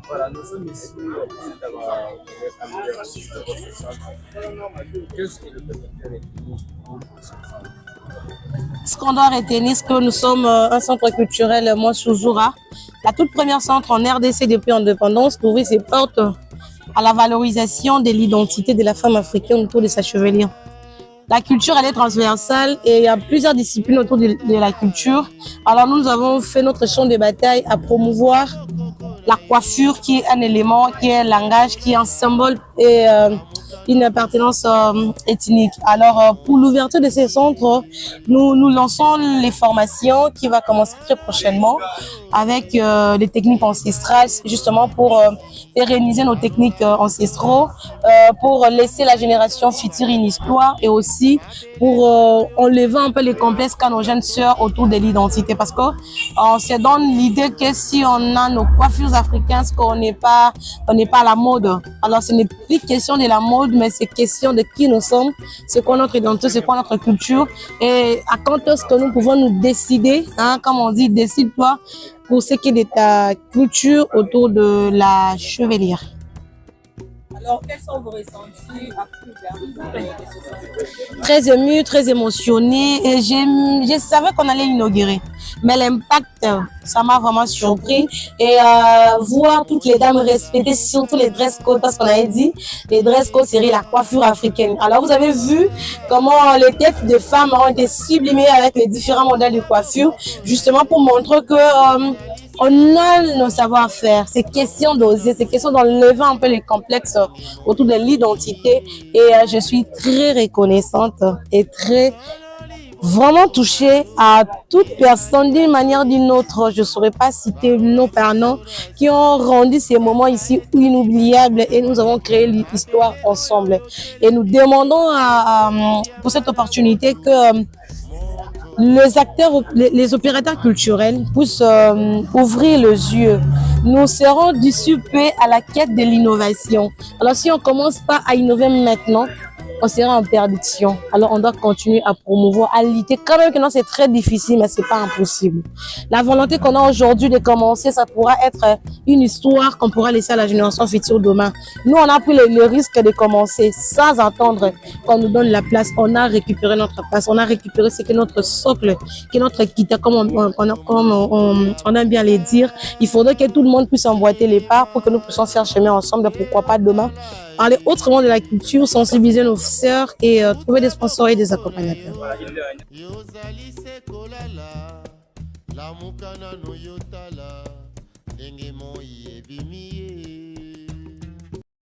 Voilà, nous sommes ici d'avoir qu'est-ce que le peut-être retenir pour ce centre? Ce qu'on doit retenir, c'est que nous sommes un centre culturel, moi, Souzoura, la toute première centre en RDC depuis l'indépendance, pour ouvrir ses portes à la valorisation de l'identité de la femme africaine autour de sa chevelure. La culture, elle est transversale et il y a plusieurs disciplines autour de la culture. Alors nous avons fait notre champ de bataille à promouvoir la coiffure qui est un élément, qui est un langage, qui est un symbole et une appartenance ethnique. Alors pour l'ouverture de ces centres, nous lançons les formations qui va commencer très prochainement avec des techniques ancestrales, justement pour pérenniser nos techniques ancestraux, pour laisser la génération future une histoire et aussi pour enlever un peu les complexes qu'a nos jeunes sœurs autour de l'identité. Parce qu'on se donne l'idée que si on a nos coiffures africaines, qu'on n'est pas à la mode. Alors ce n'est plus question de la mode, mais c'est question de qui nous sommes, c'est quoi notre identité, c'est quoi notre culture et à quand est-ce que nous pouvons nous décider, hein, comme on dit, décide-toi pour ce qui est de ta culture autour de la chevelure. Alors, quels sont vos ressentis après l'ouverture de ce centre? Très émue, très émotionnée et je savais qu'on allait inaugurer. Mais l'impact, ça m'a vraiment surpris. Et voir toutes les dames respecter, surtout les dress codes, parce qu'on avait dit, les dress codes seraient la coiffure africaine. Alors vous avez vu comment les têtes de femmes ont été sublimées avec les différents modèles de coiffure, justement pour montrer que on a nos savoir-faire. C'est question d'oser, c'est question d'enlever un peu les complexes autour de l'identité. Et je suis très reconnaissante et très vraiment touchée à toute personne d'une manière ou d'une autre. Je ne saurais pas citer nos parents qui ont rendu ces moments ici inoubliables et nous avons créé l'histoire ensemble. Et nous demandons pour cette opportunité que les acteurs, les opérateurs culturels puissent ouvrir les yeux. Nous serons dissipés à la quête de l'innovation. Alors si on ne commence pas à innover maintenant, on sera en perdition. Alors on doit continuer à promouvoir, à lutter. Quand même que non, c'est très difficile, mais ce n'est pas impossible. La volonté qu'on a aujourd'hui de commencer, ça pourra être une histoire qu'on pourra laisser à la génération future demain. Nous, on a pris le risque de commencer sans attendre qu'on nous donne la place. On a récupéré notre place, on a récupéré ce que notre socle, que notre quitte, comme on aime bien le dire. Il faudrait que tout le monde puisse emboîter les pas pour que nous puissions faire chemin ensemble, pourquoi pas demain. Parler autrement de la culture, sensibiliser nos sœurs et trouver des sponsors et des accompagnateurs. La mukana no yotala, denge moi ebimiye.